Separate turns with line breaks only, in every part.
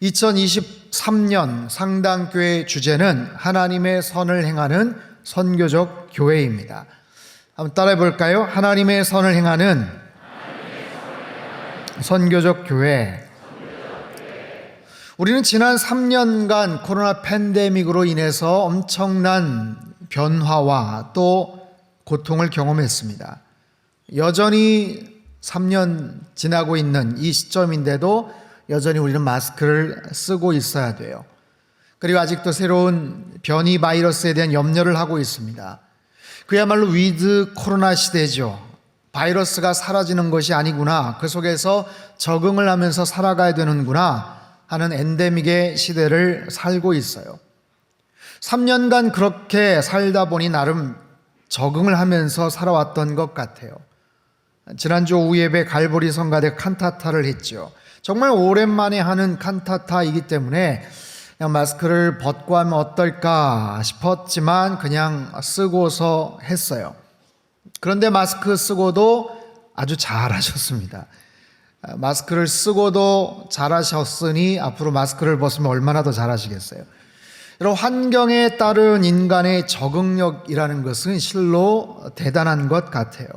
2023년 상당교회 주제는 하나님의 선을 행하는 선교적 교회입니다. 한번 따라해 볼까요? 하나님의 선을 행하는 선교적 교회. 우리는 지난 3년간 코로나 팬데믹으로 인해서 엄청난 변화와 또 고통을 경험했습니다. 여전히 3년 지나고 있는 이 시점인데도 여전히 우리는 마스크를 쓰고 있어야 돼요. 그리고 아직도 새로운 변이 바이러스에 대한 염려를 하고 있습니다. 그야말로 위드 코로나 시대죠. 바이러스가 사라지는 것이 아니구나, 그 속에서 적응을 하면서 살아가야 되는구나 하는 엔데믹의 시대를 살고 있어요. 3년간 그렇게 살다 보니 나름 적응을 하면서 살아왔던 것 같아요. 지난주 오후 예배 갈보리 성가대 칸타타를 했죠. 정말 오랜만에 하는 칸타타이기 때문에 그냥 마스크를 벗고 하면 어떨까 싶었지만 그냥 쓰고서 했어요. 그런데 마스크 쓰고도 아주 잘하셨습니다. 마스크를 쓰고도 잘하셨으니 앞으로 마스크를 벗으면 얼마나 더 잘하시겠어요. 여러분, 환경에 따른 인간의 적응력이라는 것은 실로 대단한 것 같아요.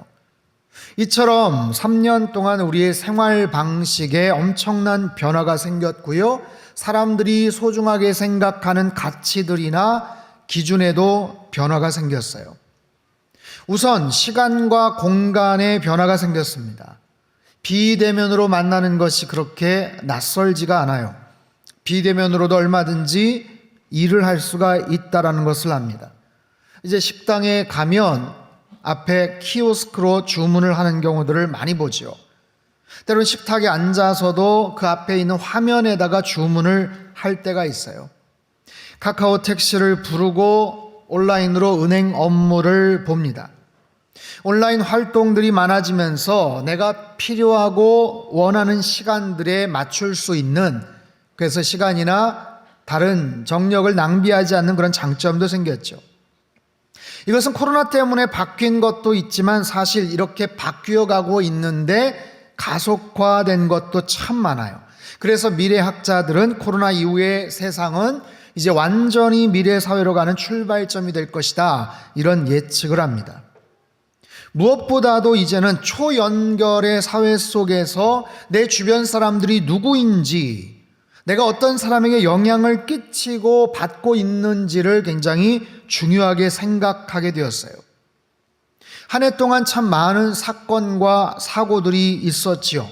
이처럼 3년 동안 우리의 생활 방식에 엄청난 변화가 생겼고요. 사람들이 소중하게 생각하는 가치들이나 기준에도 변화가 생겼어요. 우선 시간과 공간의 변화가 생겼습니다. 비대면으로 만나는 것이 그렇게 낯설지가 않아요. 비대면으로도 얼마든지 일을 할 수가 있다는 것을 압니다. 이제 식당에 가면 앞에 키오스크로 주문을 하는 경우들을 많이 보죠. 때로는 식탁에 앉아서도 그 앞에 있는 화면에다가 주문을 할 때가 있어요. 카카오 택시를 부르고 온라인으로 은행 업무를 봅니다. 온라인 활동들이 많아지면서 내가 필요하고 원하는 시간들에 맞출 수 있는, 그래서 시간이나 다른 정력을 낭비하지 않는 그런 장점도 생겼죠. 이것은 코로나 때문에 바뀐 것도 있지만 사실 이렇게 바뀌어가고 있는데 가속화된 것도 참 많아요. 그래서 미래학자들은 코로나 이후의 세상은 이제 완전히 미래 사회로 가는 출발점이 될 것이다, 이런 예측을 합니다. 무엇보다도 이제는 초연결의 사회 속에서 내 주변 사람들이 누구인지, 내가 어떤 사람에게 영향을 끼치고 받고 있는지를 굉장히 중요하게 생각하게 되었어요. 한 해 동안 참 많은 사건과 사고들이 있었지요.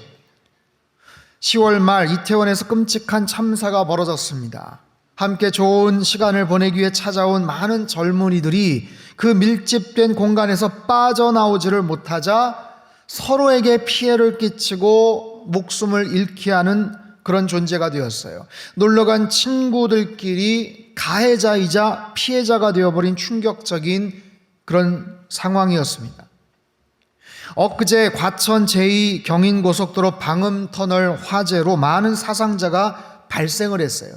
10월 말 이태원에서 끔찍한 참사가 벌어졌습니다. 함께 좋은 시간을 보내기 위해 찾아온 많은 젊은이들이 그 밀집된 공간에서 빠져나오지를 못하자 서로에게 피해를 끼치고 목숨을 잃게 하는 그런 존재가 되었어요. 놀러간 친구들끼리 가해자이자 피해자가 되어버린 충격적인 그런 상황이었습니다. 엊그제 과천 제2경인고속도로 방음터널 화재로 많은 사상자가 발생을 했어요.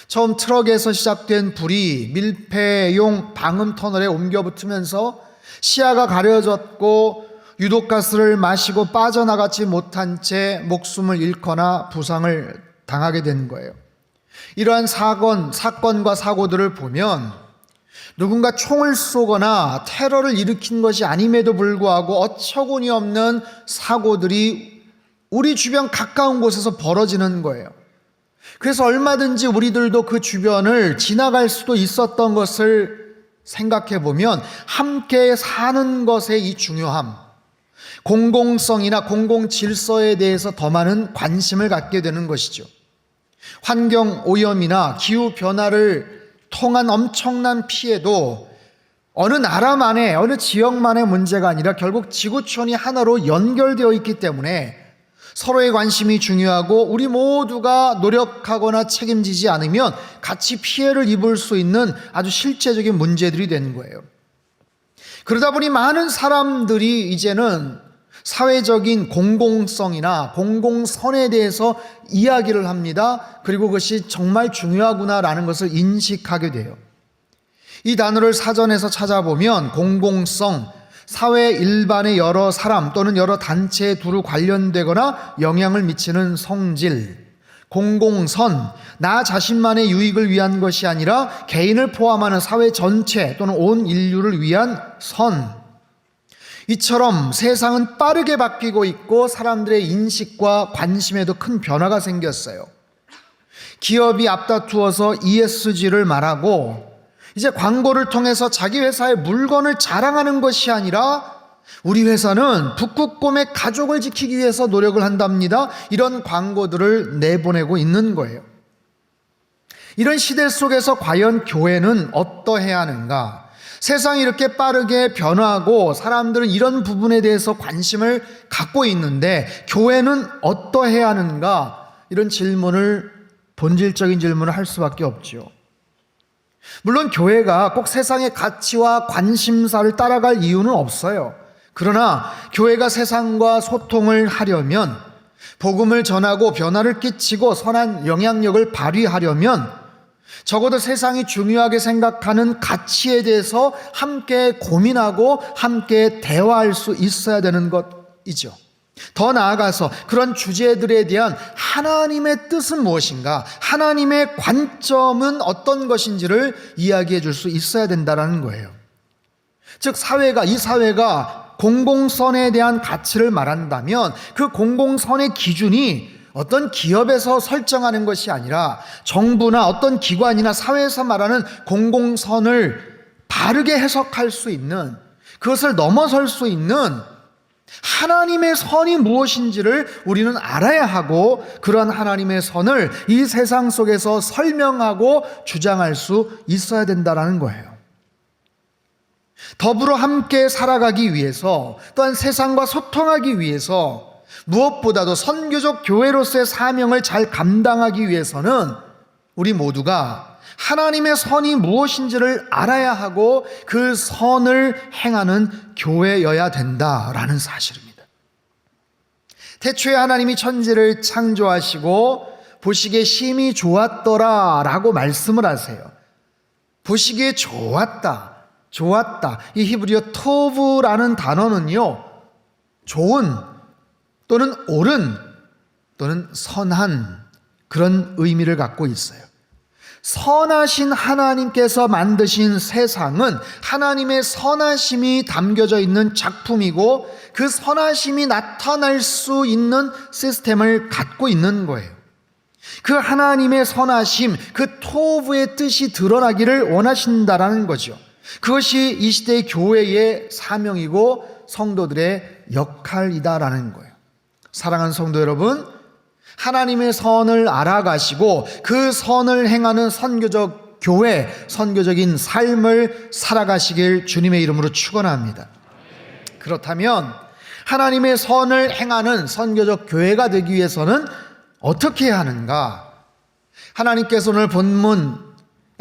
처음 트럭에서 시작된 불이 밀폐용 방음터널에 옮겨 붙으면서 시야가 가려졌고 유독가스를 마시고 빠져나가지 못한 채 목숨을 잃거나 부상을 당하게 된 거예요. 이러한 사건과 사고들을 보면 누군가 총을 쏘거나 테러를 일으킨 것이 아님에도 불구하고 어처구니 없는 사고들이 우리 주변 가까운 곳에서 벌어지는 거예요. 그래서 얼마든지 우리들도 그 주변을 지나갈 수도 있었던 것을 생각해 보면 함께 사는 것의 이 중요함, 공공성이나 공공질서에 대해서 더 많은 관심을 갖게 되는 것이죠. 환경오염이나 기후변화를 통한 엄청난 피해도 어느 나라만의, 어느 지역만의 문제가 아니라 결국 지구촌이 하나로 연결되어 있기 때문에 서로의 관심이 중요하고 우리 모두가 노력하거나 책임지지 않으면 같이 피해를 입을 수 있는 아주 실제적인 문제들이 되는 거예요. 그러다 보니 많은 사람들이 이제는 사회적인 공공성이나 공공선에 대해서 이야기를 합니다. 그리고 그것이 정말 중요하구나라는 것을 인식하게 돼요. 이 단어를 사전에서 찾아보면 공공성, 사회 일반의 여러 사람 또는 여러 단체에 두루 관련되거나 영향을 미치는 성질, 공공선, 나 자신만의 유익을 위한 것이 아니라 개인을 포함하는 사회 전체 또는 온 인류를 위한 선. 이처럼 세상은 빠르게 바뀌고 있고 사람들의 인식과 관심에도 큰 변화가 생겼어요. 기업이 앞다투어서 ESG를 말하고 이제 광고를 통해서 자기 회사의 물건을 자랑하는 것이 아니라 우리 회사는 북극곰의 가족을 지키기 위해서 노력을 한답니다. 이런 광고들을 내보내고 있는 거예요. 이런 시대 속에서 과연 교회는 어떠해야 하는가? 세상이 이렇게 빠르게 변화하고 사람들은 이런 부분에 대해서 관심을 갖고 있는데 교회는 어떠해야 하는가? 이런 질문을, 본질적인 질문을 할 수밖에 없죠. 물론 교회가 꼭 세상의 가치와 관심사를 따라갈 이유는 없어요. 그러나 교회가 세상과 소통을 하려면, 복음을 전하고 변화를 끼치고 선한 영향력을 발휘하려면 적어도 세상이 중요하게 생각하는 가치에 대해서 함께 고민하고 함께 대화할 수 있어야 되는 것이죠. 더 나아가서 그런 주제들에 대한 하나님의 뜻은 무엇인가, 하나님의 관점은 어떤 것인지를 이야기해 줄 수 있어야 된다는 거예요. 즉 이 사회가 공공선에 대한 가치를 말한다면 그 공공선의 기준이 어떤 기업에서 설정하는 것이 아니라 정부나 어떤 기관이나 사회에서 말하는 공공선을 바르게 해석할 수 있는, 그것을 넘어설 수 있는 하나님의 선이 무엇인지를 우리는 알아야 하고, 그런 하나님의 선을 이 세상 속에서 설명하고 주장할 수 있어야 된다는 거예요. 더불어 함께 살아가기 위해서, 또한 세상과 소통하기 위해서, 무엇보다도 선교적 교회로서의 사명을 잘 감당하기 위해서는 우리 모두가 하나님의 선이 무엇인지를 알아야 하고 그 선을 행하는 교회여야 된다라는 사실입니다. 태초에 하나님이 천지를 창조하시고 보시기에 심히 좋았더라 라고 말씀을 하세요. 보시기에 좋았다. 이 히브리어 토브라는 단어는요, 좋은 또는 옳은 또는 선한 그런 의미를 갖고 있어요. 선하신 하나님께서 만드신 세상은 하나님의 선하심이 담겨져 있는 작품이고 그 선하심이 나타날 수 있는 시스템을 갖고 있는 거예요. 그 하나님의 선하심, 그 토브의 뜻이 드러나기를 원하신다라는 거죠. 그것이 이 시대의 교회의 사명이고 성도들의 역할이다라는 거예요. 사랑하는 성도 여러분, 하나님의 선을 알아가시고 그 선을 행하는 선교적 교회, 선교적인 삶을 살아가시길 주님의 이름으로 축원합니다. 그렇다면 하나님의 선을 행하는 선교적 교회가 되기 위해서는 어떻게 해야 하는가? 하나님께서 오늘 본문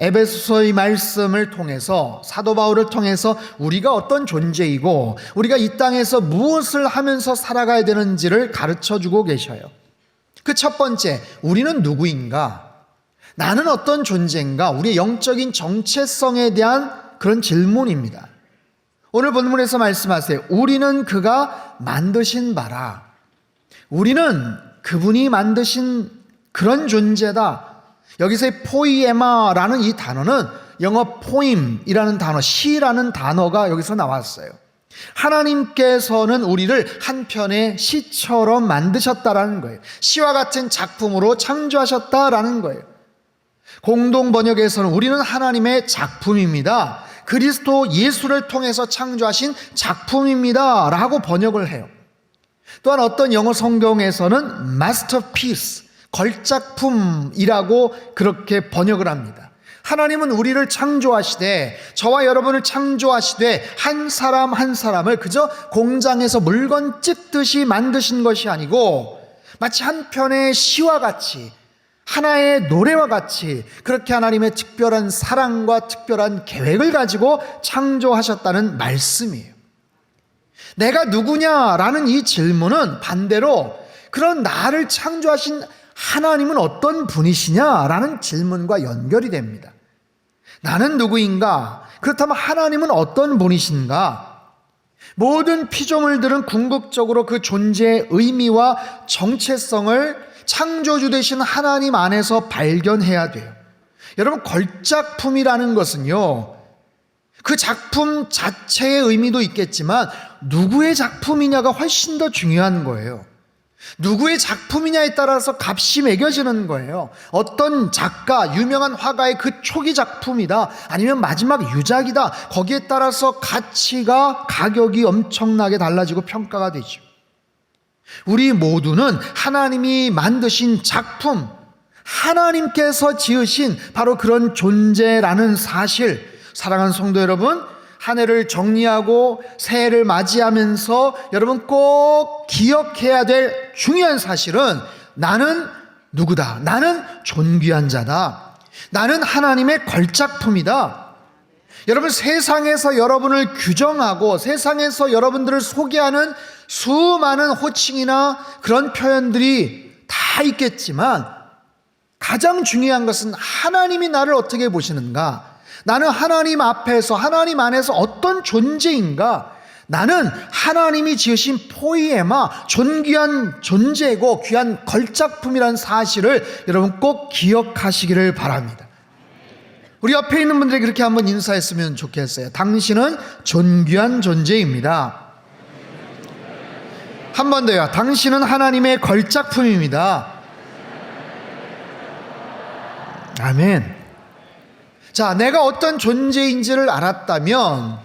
에베소서의 말씀을 통해서, 사도 바울을 통해서 우리가 어떤 존재이고 우리가 이 땅에서 무엇을 하면서 살아가야 되는지를 가르쳐주고 계셔요. 그 첫 번째, 우리는 누구인가? 나는 어떤 존재인가? 우리의 영적인 정체성에 대한 그런 질문입니다. 오늘 본문에서 말씀하세요. 우리는 그가 만드신 바라. 우리는 그분이 만드신 그런 존재다. 여기서의 포이에마라는 이 단어는 영어 포임이라는 단어, 시라는 단어가 여기서 나왔어요. 하나님께서는 우리를 한 편의 시처럼 만드셨다라는 거예요. 시와 같은 작품으로 창조하셨다라는 거예요. 공동 번역에서는 우리는 하나님의 작품입니다. 그리스도 예수를 통해서 창조하신 작품입니다 라고 번역을 해요. 또한 어떤 영어 성경에서는 masterpiece, 걸작품이라고 그렇게 번역을 합니다. 하나님은 우리를 창조하시되, 저와 여러분을 창조하시되 한 사람 한 사람을 그저 공장에서 물건 찍듯이 만드신 것이 아니고 마치 한 편의 시와 같이, 하나의 노래와 같이 그렇게 하나님의 특별한 사랑과 특별한 계획을 가지고 창조하셨다는 말씀이에요. 내가 누구냐라는 이 질문은 반대로 그런 나를 창조하신 하나님은 어떤 분이시냐라는 질문과 연결이 됩니다. 나는 누구인가? 그렇다면 하나님은 어떤 분이신가? 모든 피조물들은 궁극적으로 그 존재의 의미와 정체성을 창조주 되신 하나님 안에서 발견해야 돼요. 여러분, 걸작품이라는 것은요, 그 작품 자체의 의미도 있겠지만 누구의 작품이냐가 훨씬 더 중요한 거예요. 누구의 작품이냐에 따라서 값이 매겨지는 거예요. 어떤 작가, 유명한 화가의 그 초기 작품이다, 아니면 마지막 유작이다, 거기에 따라서 가격이 엄청나게 달라지고 평가가 되죠. 우리 모두는 하나님이 만드신 작품, 하나님께서 지으신 바로 그런 존재라는 사실, 사랑하는 성도 여러분, 한 해를 정리하고 새해를 맞이하면서 여러분 꼭 기억해야 될 중요한 사실은, 나는 누구다? 나는 존귀한 자다. 나는 하나님의 걸작품이다. 여러분, 세상에서 여러분을 규정하고 세상에서 여러분들을 소개하는 수많은 호칭이나 그런 표현들이 다 있겠지만, 가장 중요한 것은 하나님이 나를 어떻게 보시는가? 나는 하나님 앞에서, 하나님 안에서 어떤 존재인가? 나는 하나님이 지으신 포이에마, 존귀한 존재고 귀한 걸작품이라는 사실을 여러분 꼭 기억하시기를 바랍니다. 우리 옆에 있는 분들에게 그렇게 한번 인사했으면 좋겠어요. 당신은 존귀한 존재입니다. 한 번 더요. 당신은 하나님의 걸작품입니다. 아멘. 자, 내가 어떤 존재인지를 알았다면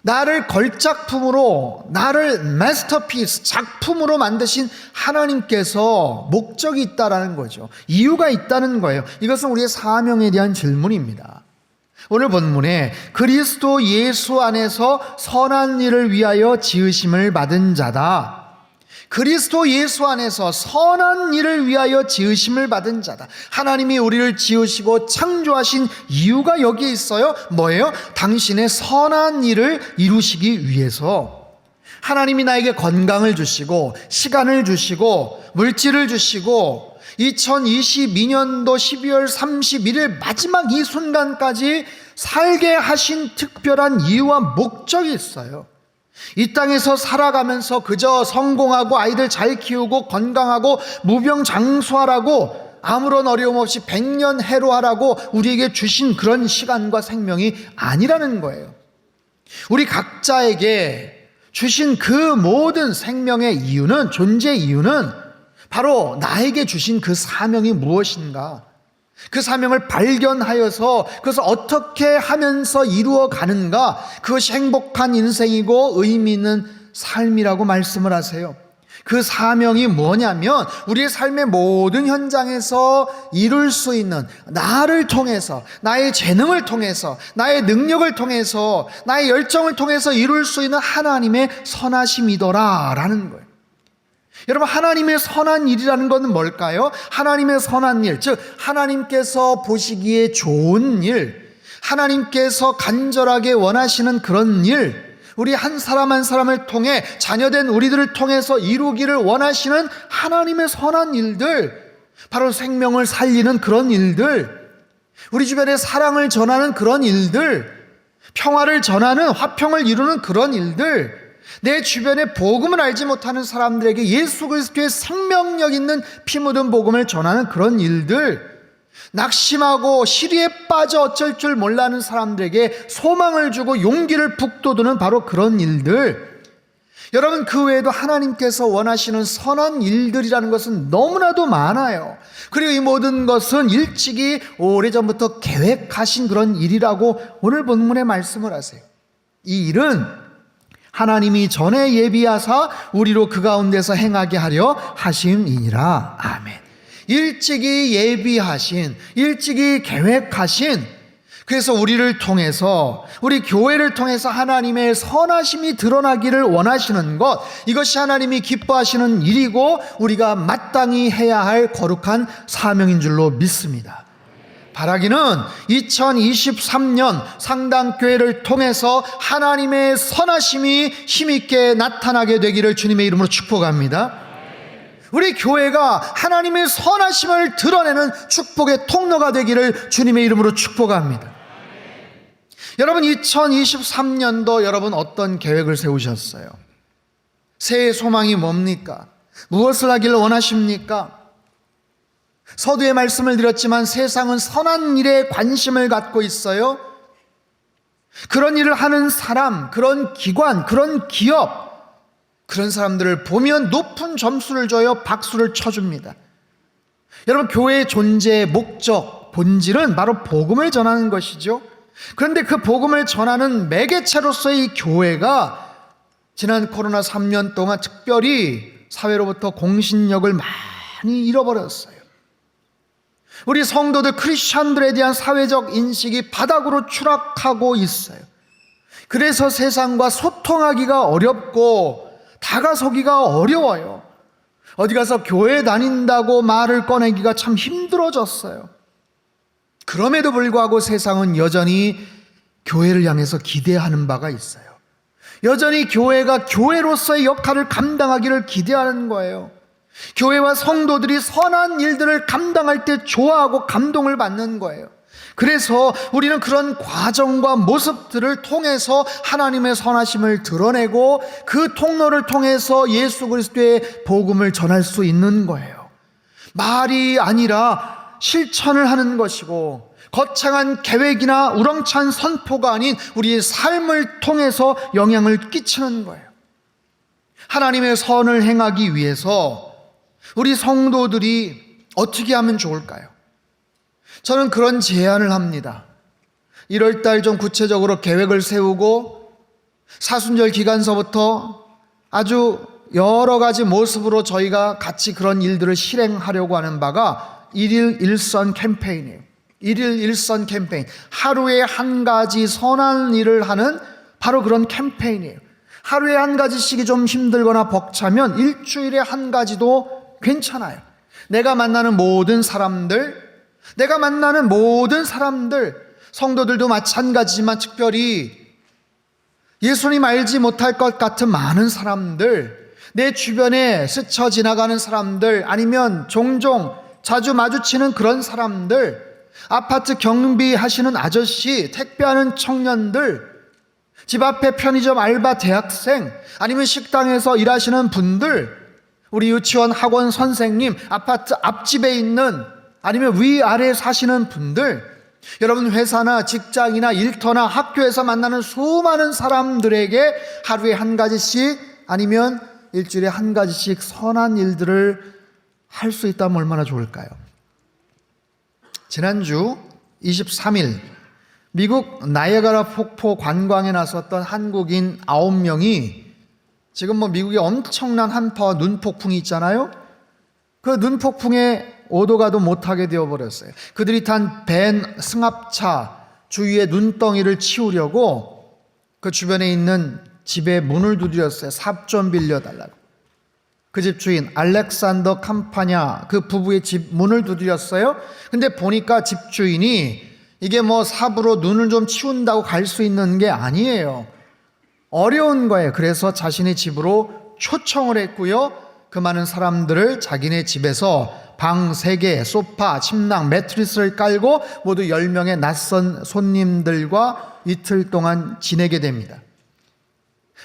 나를 걸작품으로, 나를 마스터피스, 작품으로 만드신 하나님께서 목적이 있다라는 거죠. 이유가 있다는 거예요. 이것은 우리의 사명에 대한 질문입니다. 오늘 본문에 그리스도 예수 안에서 선한 일을 위하여 지으심을 받은 자다. 그리스도 예수 안에서 선한 일을 위하여 지으심을 받은 자다. 하나님이 우리를 지으시고 창조하신 이유가 여기에 있어요. 뭐예요? 당신의 선한 일을 이루시기 위해서. 하나님이 나에게 건강을 주시고 시간을 주시고 물질을 주시고 2022년도 12월 31일 마지막 이 순간까지 살게 하신 특별한 이유와 목적이 있어요. 이 땅에서 살아가면서 그저 성공하고 아이들 잘 키우고 건강하고 무병장수하라고, 아무런 어려움 없이 100년 해로하라고 우리에게 주신 그런 시간과 생명이 아니라는 거예요. 우리 각자에게 주신 그 모든 생명의 이유는, 존재의 이유는 바로 나에게 주신 그 사명이 무엇인가, 그 사명을 발견하여서 그것을 어떻게 하면서 이루어 가는가, 그것이 행복한 인생이고 의미 있는 삶이라고 말씀을 하세요. 그 사명이 뭐냐면, 우리의 삶의 모든 현장에서 이룰 수 있는, 나를 통해서, 나의 재능을 통해서, 나의 능력을 통해서, 나의 열정을 통해서 이룰 수 있는 하나님의 선하심이더라 라는 거예요. 여러분, 하나님의 선한 일이라는 것은 뭘까요? 하나님의 선한 일, 즉 하나님께서 보시기에 좋은 일, 하나님께서 간절하게 원하시는 그런 일, 우리 한 사람 한 사람을 통해, 자녀된 우리들을 통해서 이루기를 원하시는 하나님의 선한 일들, 바로 생명을 살리는 그런 일들, 우리 주변에 사랑을 전하는 그런 일들, 평화를 전하는, 화평을 이루는 그런 일들, 내 주변에 복음을 알지 못하는 사람들에게 예수 그리스도의 생명력 있는 피 묻은 복음을 전하는 그런 일들, 낙심하고 시리에 빠져 어쩔 줄 몰라하는 사람들에게 소망을 주고 용기를 북돋우는 바로 그런 일들, 여러분, 그 외에도 하나님께서 원하시는 선한 일들이라는 것은 너무나도 많아요. 그리고 이 모든 것은 일찍이 오래전부터 계획하신 그런 일이라고 오늘 본문에 말씀을 하세요. 이 일은 하나님이 전에 예비하사 우리로 그 가운데서 행하게 하려 하심이니라. 아멘. 일찍이 예비하신, 일찍이 계획하신, 그래서 우리를 통해서, 우리 교회를 통해서 하나님의 선하심이 드러나기를 원하시는 것, 이것이 하나님이 기뻐하시는 일이고 우리가 마땅히 해야 할 거룩한 사명인 줄로 믿습니다. 바라기는 2023년 상당교회를 통해서 하나님의 선하심이 힘있게 나타나게 되기를 주님의 이름으로 축복합니다. 우리 교회가 하나님의 선하심을 드러내는 축복의 통로가 되기를 주님의 이름으로 축복합니다. 여러분, 2023년도 여러분 어떤 계획을 세우셨어요? 새해 소망이 뭡니까? 무엇을 하기를 원하십니까? 서두에 말씀을 드렸지만 세상은 선한 일에 관심을 갖고 있어요. 그런 일을 하는 사람, 그런 기관, 그런 기업, 그런 사람들을 보면 높은 점수를 줘요. 박수를 쳐줍니다. 여러분, 교회의 존재의 목적, 본질은 바로 복음을 전하는 것이죠. 그런데 그 복음을 전하는 매개체로서의 이 교회가 지난 코로나 3년 동안 특별히 사회로부터 공신력을 많이 잃어버렸어요. 우리 성도들, 크리스찬들에 대한 사회적 인식이 바닥으로 추락하고 있어요. 그래서 세상과 소통하기가 어렵고 다가서기가 어려워요. 어디 가서 교회 다닌다고 말을 꺼내기가 참 힘들어졌어요. 그럼에도 불구하고 세상은 여전히 교회를 향해서 기대하는 바가 있어요. 여전히 교회가 교회로서의 역할을 감당하기를 기대하는 거예요. 교회와 성도들이 선한 일들을 감당할 때 좋아하고 감동을 받는 거예요. 그래서 우리는 그런 과정과 모습들을 통해서 하나님의 선하심을 드러내고 그 통로를 통해서 예수 그리스도의 복음을 전할 수 있는 거예요. 말이 아니라 실천을 하는 것이고, 거창한 계획이나 우렁찬 선포가 아닌 우리의 삶을 통해서 영향을 끼치는 거예요. 하나님의 선을 행하기 위해서 우리 성도들이 어떻게 하면 좋을까요? 저는 그런 제안을 합니다. 1월달 좀 구체적으로 계획을 세우고 사순절 기간서부터 아주 여러 가지 모습으로 저희가 같이 그런 일들을 실행하려고 하는 바가 1일 1선 캠페인이에요. 1일 1선 캠페인, 하루에 한 가지 선한 일을 하는 바로 그런 캠페인이에요. 하루에 한 가지씩이 좀 힘들거나 벅차면 일주일에 한 가지도 괜찮아요. 내가 만나는 모든 사람들, 성도들도 마찬가지지만 특별히 예수님 알지 못할 것 같은 많은 사람들, 내 주변에 스쳐 지나가는 사람들, 아니면 종종 자주 마주치는 그런 사람들, 아파트 경비하시는 아저씨, 택배하는 청년들, 집 앞에 편의점 알바 대학생, 아니면 식당에서 일하시는 분들, 우리 유치원 학원 선생님, 아파트 앞집에 있는, 아니면 위아래에 사시는 분들, 여러분 회사나 직장이나 일터나 학교에서 만나는 수많은 사람들에게 하루에 한 가지씩 아니면 일주일에 한 가지씩 선한 일들을 할 수 있다면 얼마나 좋을까요? 지난주 23일 미국 나이아가라 폭포 관광에 나섰던 한국인 9명이 지금 미국에 엄청난 한파와 눈폭풍이 있잖아요. 그 눈폭풍에 오도 가도 못하게 되어버렸어요. 그들이 탄 밴 승합차 주위에 눈덩이를 치우려고 그 주변에 있는 집에 문을 두드렸어요. 삽 좀 빌려달라고. 그 집 주인 알렉산더 캄파냐 그 부부의 집 문을 두드렸어요. 근데 보니까 집 주인이 이게 삽으로 눈을 좀 치운다고 갈 수 있는 게 아니에요. 어려운 거예요. 그래서 자신의 집으로 초청을 했고요. 그 많은 사람들을 자기네 집에서 방 3개, 소파, 침낭, 매트리스를 깔고 모두 10명의 낯선 손님들과 이틀 동안 지내게 됩니다.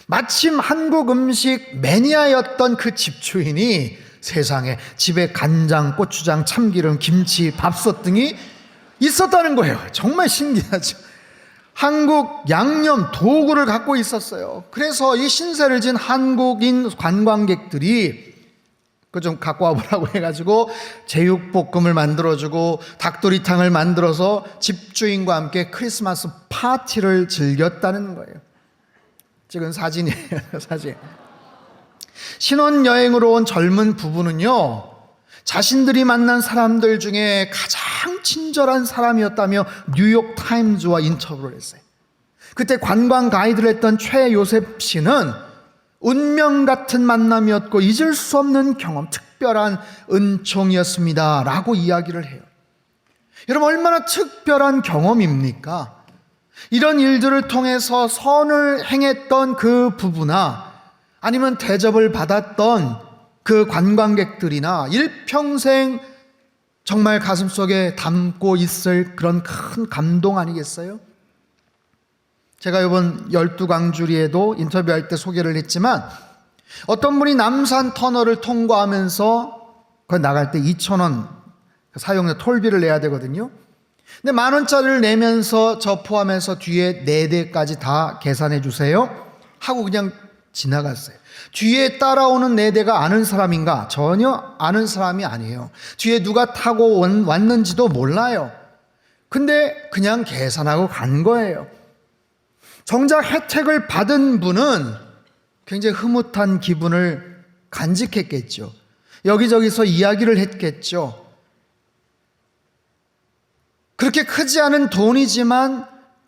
마침 한국 음식 매니아였던 그 집주인이 세상에 집에 간장, 고추장, 참기름, 김치, 밥솥 등이 있었다는 거예요. 정말 신기하죠. 한국 양념 도구를 갖고 있었어요. 그래서 이 신세를 진 한국인 관광객들이 그 좀 갖고 와보라고 해가지고 제육볶음을 만들어주고 닭도리탕을 만들어서 집주인과 함께 크리스마스 파티를 즐겼다는 거예요. 찍은 사진이에요. 사진. 신혼여행으로 온 젊은 부부는요, 자신들이 만난 사람들 중에 가장 친절한 사람이었다며 뉴욕타임즈와 인터뷰를 했어요. 그때 관광 가이드를 했던 최요셉 씨는 운명 같은 만남이었고 잊을 수 없는 경험, 특별한 은총이었습니다 라고 이야기를 해요. 여러분, 얼마나 특별한 경험입니까? 이런 일들을 통해서 선을 행했던 그 부부나 아니면 대접을 받았던 그 관광객들이나 일평생 정말 가슴속에 담고 있을 그런 큰 감동 아니겠어요? 제가 이번 12강주리에도 인터뷰할 때 소개를 했지만 어떤 분이 남산 터널을 통과하면서 그 나갈 때 2,000원 사용료 톨비를 내야 되거든요. 근데 10,000원짜리를 내면서 저 포함해서 뒤에 4대까지 다 계산해 주세요 하고 그냥 지나갔어요. 뒤에 따라오는 4대가 아는 사람인가? 전혀 아는 사람이 아니에요. 뒤에 누가 타고 왔는지도 몰라요. 근데 그냥 계산하고 간 거예요. 정작 혜택을 받은 분은 굉장히 흐뭇한 기분을 간직했겠죠. 여기저기서 이야기를 했겠죠. 그렇게 크지 않은 돈이지만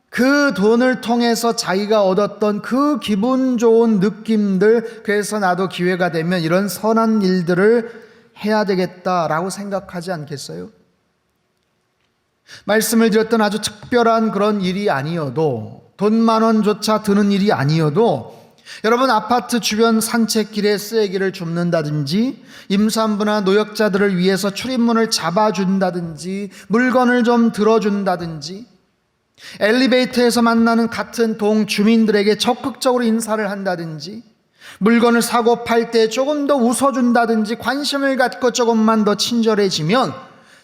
그 돈을 통해서 자기가 얻었던 그 기분 좋은 느낌들, 그래서 나도 기회가 되면 이런 선한 일들을 해야 되겠다라고 생각하지 않겠어요? 말씀을 드렸던 아주 특별한 그런 일이 아니어도, 돈 10,000원조차 드는 일이 아니어도 여러분 아파트 주변 산책길에 쓰레기를 줍는다든지, 임산부나 노약자들을 위해서 출입문을 잡아준다든지, 물건을 좀 들어준다든지, 엘리베이터에서 만나는 같은 동 주민들에게 적극적으로 인사를 한다든지, 물건을 사고 팔 때 조금 더 웃어준다든지, 관심을 갖고 조금만 더 친절해지면,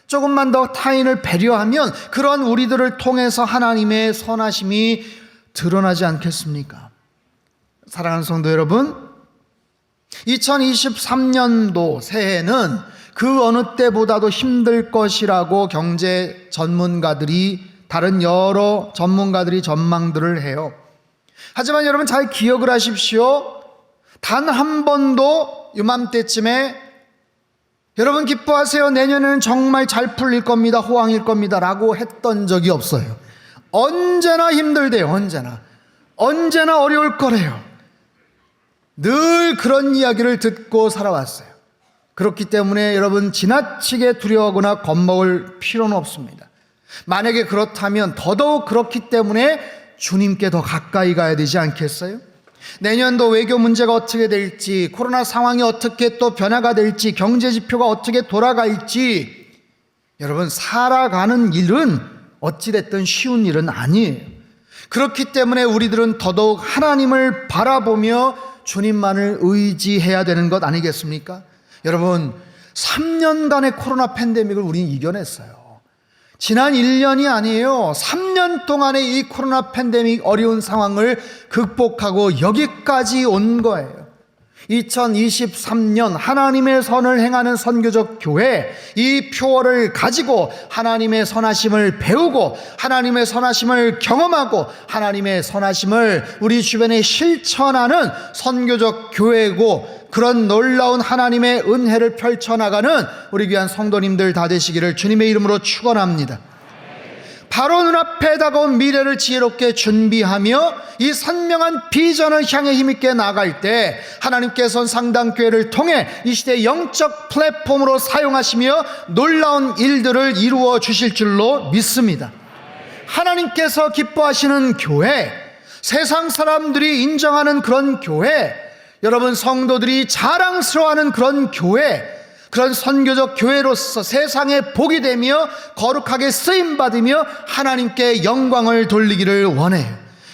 조금만 더 타인을 배려하면 그런 우리들을 통해서 하나님의 선하심이 드러나지 않겠습니까? 사랑하는 성도 여러분, 2023년도 새해는 그 어느 때보다도 힘들 것이라고 경제 전문가들이, 다른 여러 전문가들이 전망들을 해요. 하지만 여러분 잘 기억을 하십시오. 단 한 번도 이맘때쯤에 여러분 기뻐하세요, 내년에는 정말 잘 풀릴 겁니다, 호황일 겁니다 라고 했던 적이 없어요. 언제나 힘들대요. 언제나 어려울 거래요. 늘 그런 이야기를 듣고 살아왔어요. 그렇기 때문에 여러분 지나치게 두려워하거나 겁먹을 필요는 없습니다. 만약에 그렇다면 더더욱 그렇기 때문에 주님께 더 가까이 가야 되지 않겠어요? 내년도 외교 문제가 어떻게 될지, 코로나 상황이 어떻게 또 변화가 될지, 경제 지표가 어떻게 돌아갈지, 여러분 살아가는 일은 어찌됐든 쉬운 일은 아니에요. 그렇기 때문에 우리들은 더더욱 하나님을 바라보며 주님만을 의지해야 되는 것 아니겠습니까? 여러분 3년간의 코로나 팬데믹을 우리는 이겨냈어요. 지난 1년이 아니에요. 3년 동안의 이 코로나 팬데믹 어려운 상황을 극복하고 여기까지 온 거예요. 2023년 하나님의 선을 행하는 선교적 교회, 이 표어를 가지고 하나님의 선하심을 배우고 하나님의 선하심을 경험하고 하나님의 선하심을 우리 주변에 실천하는 선교적 교회고, 그런 놀라운 하나님의 은혜를 펼쳐나가는 우리 귀한 성도님들 다 되시기를 주님의 이름으로 축원합니다. 바로 눈앞에 다가온 미래를 지혜롭게 준비하며 이 선명한 비전을 향해 힘있게 나아갈 때 하나님께서는 상당교회를 통해 이 시대의 영적 플랫폼으로 사용하시며 놀라운 일들을 이루어 주실 줄로 믿습니다. 하나님께서 기뻐하시는 교회, 세상 사람들이 인정하는 그런 교회, 여러분 성도들이 자랑스러워하는 그런 교회, 그런 선교적 교회로서 세상에 복이 되며 거룩하게 쓰임받으며 하나님께 영광을 돌리기를 원해요.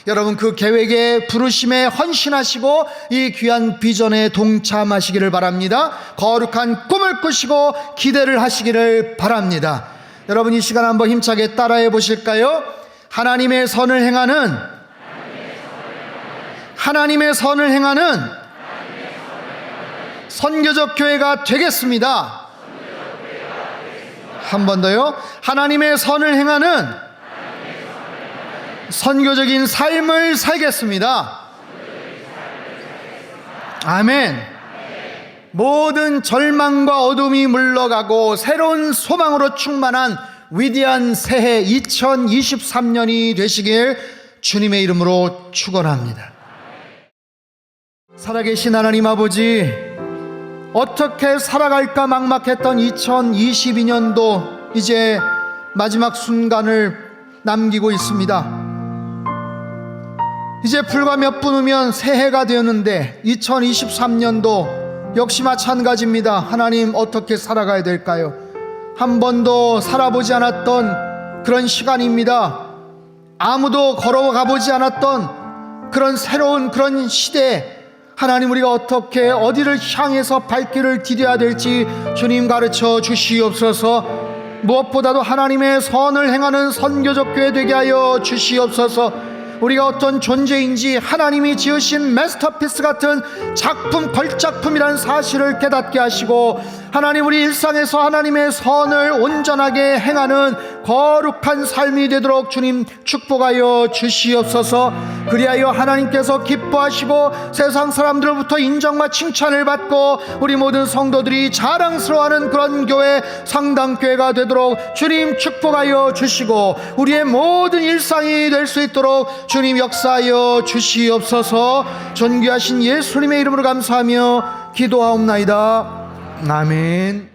여러분 그 계획에 부르심에 헌신하시고 이 귀한 비전에 동참하시기를 바랍니다. 거룩한 꿈을 꾸시고 기대를 하시기를 바랍니다. 여러분 이 시간 한번 힘차게 따라해 보실까요? 하나님의 선을 행하는 선교적 교회가 되겠습니다. 한 번 더요. 하나님의 선을 행하는 선교적인 삶을 살겠습니다. 아멘. 모든 절망과 어둠이 물러가고 새로운 소망으로 충만한 위대한 새해 2023년이 되시길 주님의 이름으로 축원합니다. 살아계신 하나님 아버지, 어떻게 살아갈까 막막했던 2022년도 이제 마지막 순간을 남기고 있습니다. 이제 불과 몇 분 후면 새해가 되었는데 2023년도 역시 마찬가지입니다. 하나님 어떻게 살아가야 될까요? 한 번도 살아보지 않았던 그런 시간입니다. 아무도 걸어가 보지 않았던 그런 새로운 그런 시대, 하나님 우리가 어떻게 어디를 향해서 발길을 디뎌야 될지 주님 가르쳐 주시옵소서. 무엇보다도 하나님의 선을 행하는 선교적 교회 되게 하여 주시옵소서. 우리가 어떤 존재인지 하나님이 지으신 마스터피스 같은 작품, 걸작품이라는 사실을 깨닫게 하시고, 하나님 우리 일상에서 하나님의 선을 온전하게 행하는 거룩한 삶이 되도록 주님 축복하여 주시옵소서. 그리하여 하나님께서 기뻐하시고 세상 사람들로부터 인정과 칭찬을 받고 우리 모든 성도들이 자랑스러워하는 그런 교회, 상당교회가 되도록 주님 축복하여 주시고, 우리의 모든 일상이 될 수 있도록 주님 역사하여 주시옵소서. 존귀하신 예수님의 이름으로 감사하며 기도하옵나이다. 아멘.